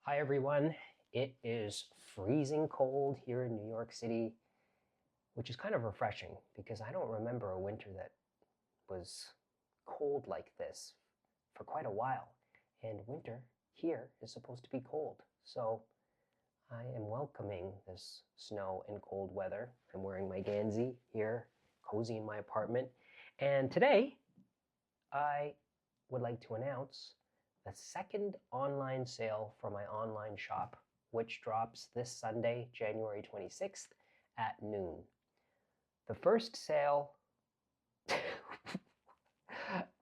Hi everyone. It is freezing cold here in New York City, which is kind of refreshing because I don't remember a winter that was cold like this for quite a while. And winter here is supposed to be cold. So I am welcoming this snow and cold weather. I'm wearing my Gansey here, cozy in my apartment. And today I would like to announce the second online sale for my online shop, which drops this Sunday, January 26th at noon. The first sale,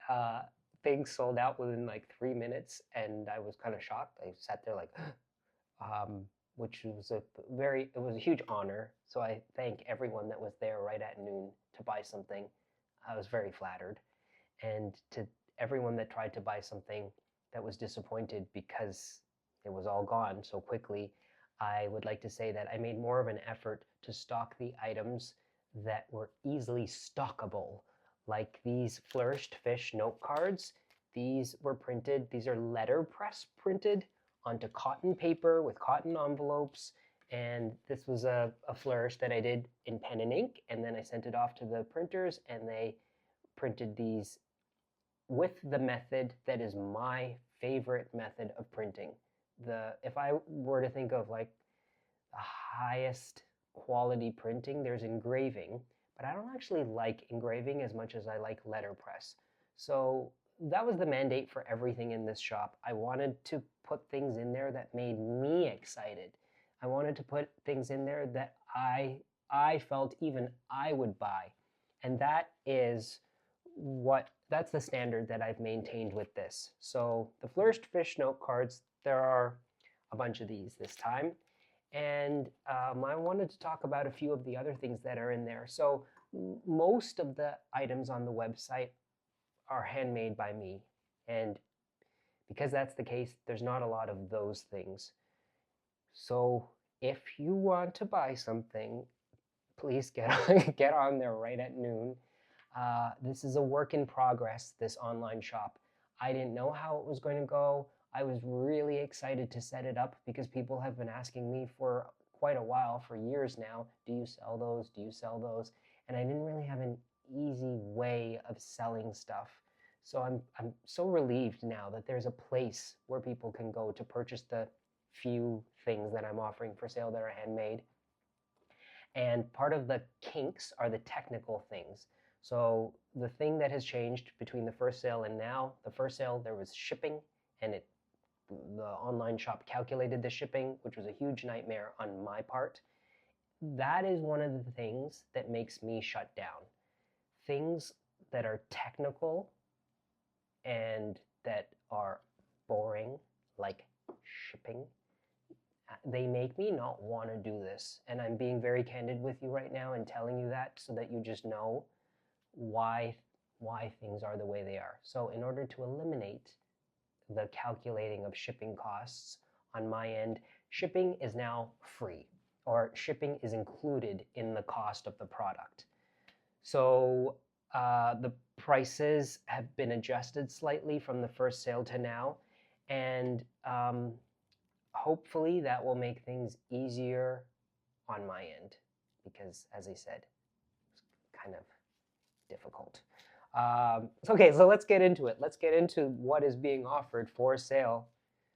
uh, things sold out within like 3 minutes, and I was kind of shocked. I sat there like, um, which was it was a huge honor. So I thank everyone that was there right at noon to buy something. I was very flattered. And to everyone that tried to buy something that was disappointed because it was all gone so quickly, I would like to say that I made more of an effort to stock the items that were easily stockable, like these flourished fish note cards. These were printed, these are letterpress printed onto cotton paper with cotton envelopes. And this was a flourish that I did in pen and ink, and then I sent it off to the printers, and they printed these with the method that is my favorite method of printing. If I were to think of like the highest quality printing, there's engraving, but I don't actually like engraving as much as I like letterpress. So that was the mandate for everything in this shop. I wanted to put things in there that made me excited. I wanted to put things in there that I felt even I would buy. And that's the standard that I've maintained with this. So the flourished fish note cards, there are a bunch of these this time. And I wanted to talk about a few of the other things that are in there. So most of the items on the website are handmade by me. And because that's the case, there's not a lot of those things. So if you want to buy something, please get on there right at noon. This is a work in progress, this online shop. I didn't know how it was going to go. I was really excited to set it up because people have been asking me for quite a while, for years now, do you sell those? Do you sell those? And I didn't really have an easy way of selling stuff. So I'm so relieved now that there's a place where people can go to purchase the few things that I'm offering for sale that are handmade. And part of the kinks are the technical things. So the thing that has changed between the first sale and now, the first sale there was shipping, and the online shop calculated the shipping, which was a huge nightmare on my part. That is one of the things that makes me shut down. Things that are technical and that are boring, like shipping, they make me not want to do this. And I'm being very candid with you right now and telling you that so that you just know why things are the way they are. So in order to eliminate the calculating of shipping costs on my end, shipping is now free, or shipping is included in the cost of the product. So the prices have been adjusted slightly from the first sale to now, and hopefully that will make things easier on my end, because as I said, it's kind of difficult. Okay, so let's get into it. Let's get into what is being offered for sale.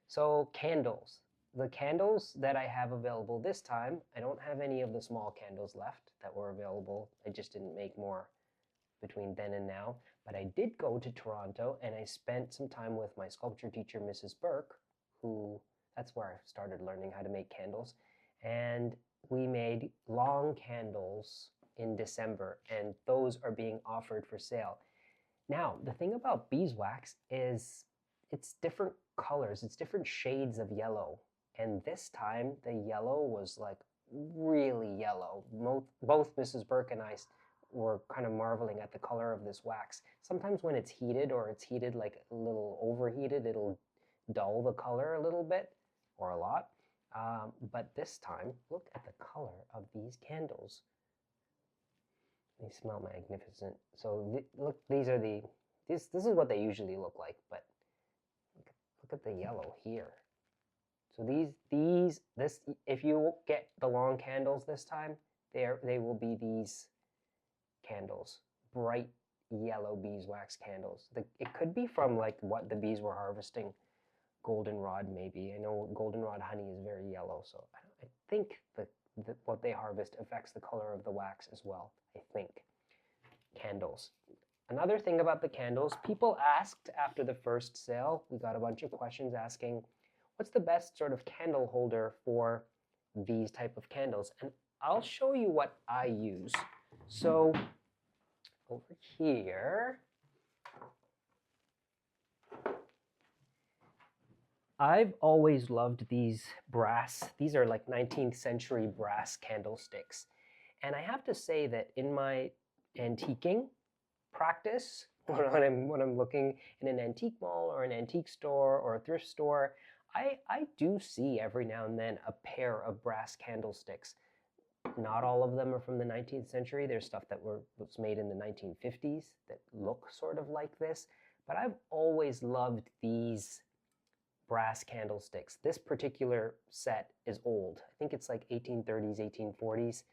So candles. The candles that I have available this time, I don't have any of the small candles left that were available. I just didn't make more between then and now. But I did go to Toronto and I spent some time with my sculpture teacher, Mrs. Burke, that's where I started learning how to make candles. And we made long candles in December, and those are being offered for sale. Now, the thing about beeswax is it's different colors, it's different shades of yellow. And this time, the yellow was like really yellow. Both Mrs. Burke and I were kind of marveling at the color of this wax. Sometimes when it's heated, or it's heated like a little overheated, it'll dull the color a little bit, or a lot. But this time, look at the color of these candles. They smell magnificent. So look, this is what they usually look like, but look at the yellow here. So this, if you get the long candles this time, they will be these candles, bright yellow beeswax candles. It could be from like what the bees were harvesting, goldenrod maybe. I know goldenrod honey is very yellow, so I think what they harvest affects the color of the wax as well, I think. Candles. Another thing about the candles, people asked after the first sale, we got a bunch of questions asking, what's the best sort of candle holder for these type of candles? And I'll show you what I use. So over here, I've always loved these are like 19th century brass candlesticks. And I have to say that in my antiquing practice, when I'm looking in an antique mall or an antique store or a thrift store, I do see every now and then a pair of brass candlesticks. Not all of them are from the 19th century. There's stuff that was made in the 1950s that look sort of like this. But I've always loved these brass candlesticks. This particular set is old. I think it's like 1830s, 1840s.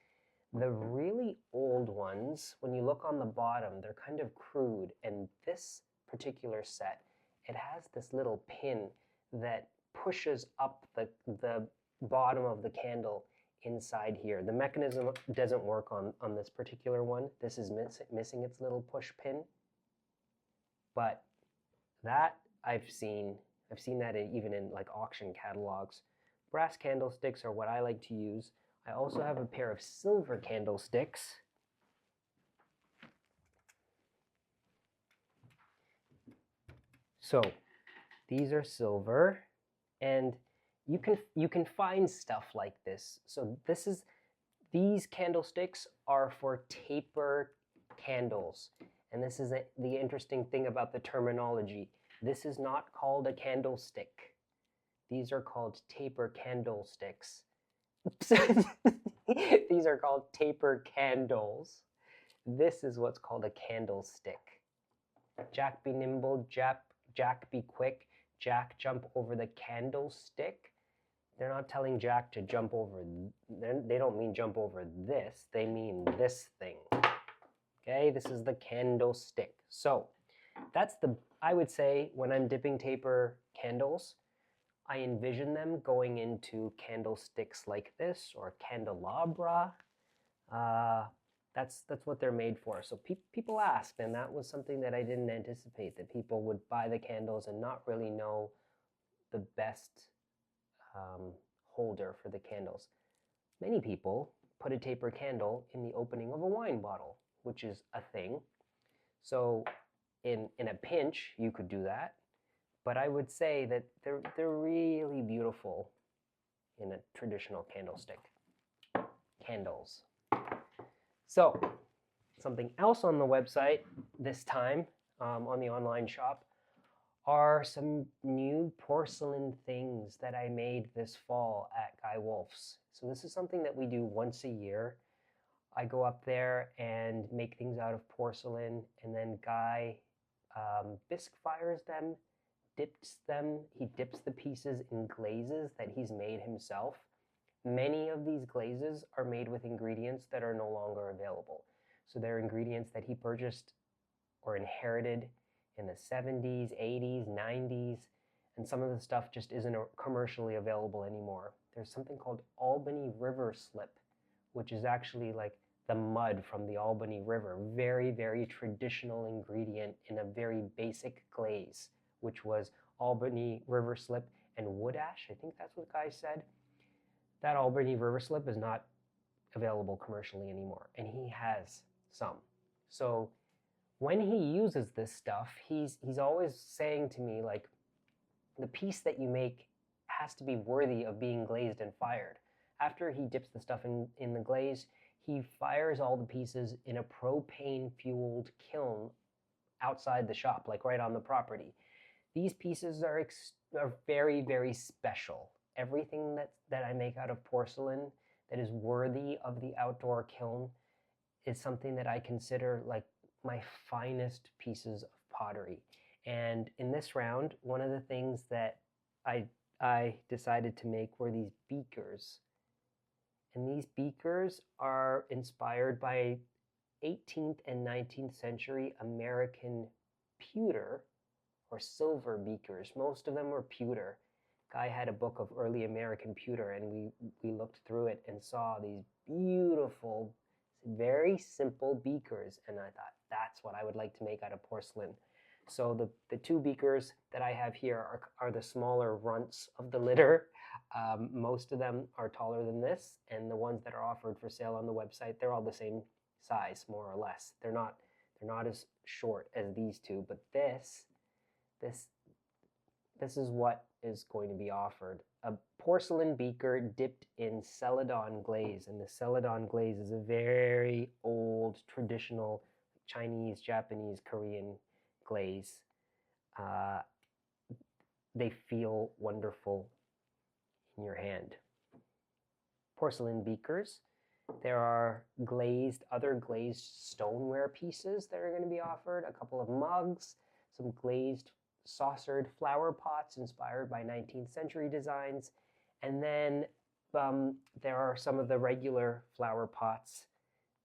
The really old ones, when you look on the bottom, they're kind of crude. And this particular set, it has this little pin that pushes up the bottom of the candle inside here. The mechanism doesn't work on this particular one. This is missing its little push pin. But that I've seen that even in like auction catalogs. Brass candlesticks are what I like to use. I also have a pair of silver candlesticks. So these are silver, and you can find stuff like this. So these candlesticks are for taper candles. And this is the interesting thing about the terminology. This is not called a candlestick. These are called taper candlesticks. These are called taper candles. This is what's called a candlestick. Jack be nimble, Jack be quick, Jack jump over the candlestick. They're not telling Jack to jump over, they don't mean jump over this, they mean this thing. Okay, this is the candlestick. So that's I would say when I'm dipping taper candles, I envision them going into candlesticks like this or candelabra. That's what they're made for. So people asked, and that was something that I didn't anticipate, that people would buy the candles and not really know the best holder for the candles. Many people put a taper candle in the opening of a wine bottle, which is a thing. So in a pinch, you could do that. But I would say that they're really beautiful in a traditional candlestick. Candles. So something else on the website this time, on the online shop, are some new porcelain things that I made this fall at Guy Wolfe's. So this is something that we do once a year. I go up there and make things out of porcelain, and then Guy bisque fires them, dips them. He dips the pieces in glazes that he's made himself. Many of these glazes are made with ingredients that are no longer available. So they're ingredients that he purchased or inherited in the 70s, 80s, 90s, and some of the stuff just isn't commercially available anymore. There's something called Albany River Slip, which is actually like the mud from the Albany River. Very, very traditional ingredient in a very basic glaze, which was Albany River Slip and wood ash. I think that's what Guy said. That Albany River Slip is not available commercially anymore, and he has some. So when he uses this stuff, he's always saying to me, like, the piece that you make has to be worthy of being glazed and fired. After he dips the stuff in the glaze, he fires all the pieces in a propane-fueled kiln outside the shop, like right on the property. These pieces are very, very special. Everything that I make out of porcelain that is worthy of the outdoor kiln is something that I consider like my finest pieces of pottery. And in this round, one of the things that I I decided to make were these beakers. And these beakers are inspired by 18th and 19th century American pewter or silver beakers. Most of them were pewter. Guy had a book of early American pewter, and we looked through it and saw these beautiful, very simple beakers, and I thought that's what I would like to make out of porcelain. So the two beakers that I have here are the smaller runts of the litter. Most of them are taller than this, and the ones that are offered for sale on the website, they're all the same size, more or less. They're not as short as these two, but this is what is going to be offered. A porcelain beaker dipped in celadon glaze. And the celadon glaze is a very old, traditional Chinese, Japanese, Korean glaze. They feel wonderful in your hand. Porcelain beakers. There are other glazed stoneware pieces that are going to be offered. A couple of mugs, some glazed saucered flower pots inspired by 19th century designs. And then there are some of the regular flower pots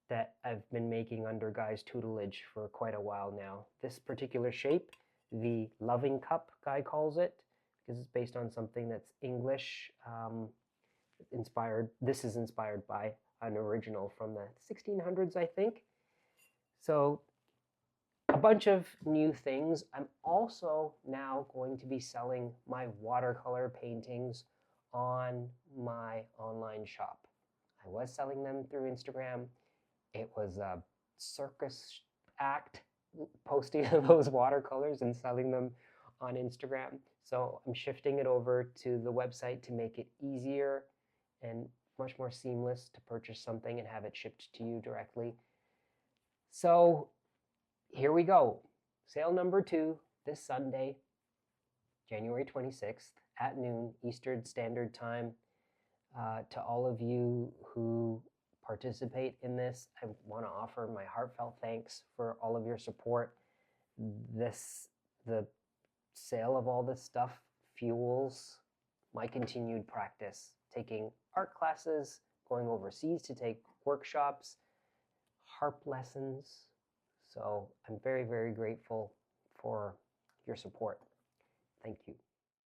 that I've been making under Guy's tutelage for quite a while now. This particular shape, the loving cup, Guy calls it, because it's based on something that's English inspired. This is inspired by an original from the 1600s, I think. So a bunch of new things. I'm also now going to be selling my watercolor paintings on my online shop. I was selling them through Instagram. It was a circus act posting those watercolors and selling them on Instagram. So I'm shifting it over to the website to make it easier and much more seamless to purchase something and have it shipped to you directly. So here we go. Sale number 2 this Sunday, January 26th at noon Eastern Standard Time. To all of you who participate in this, I want to offer my heartfelt thanks for all of your support. The sale of all this stuff fuels my continued practice, taking art classes, going overseas to take workshops, harp lessons. So I'm very, very grateful for your support. Thank you.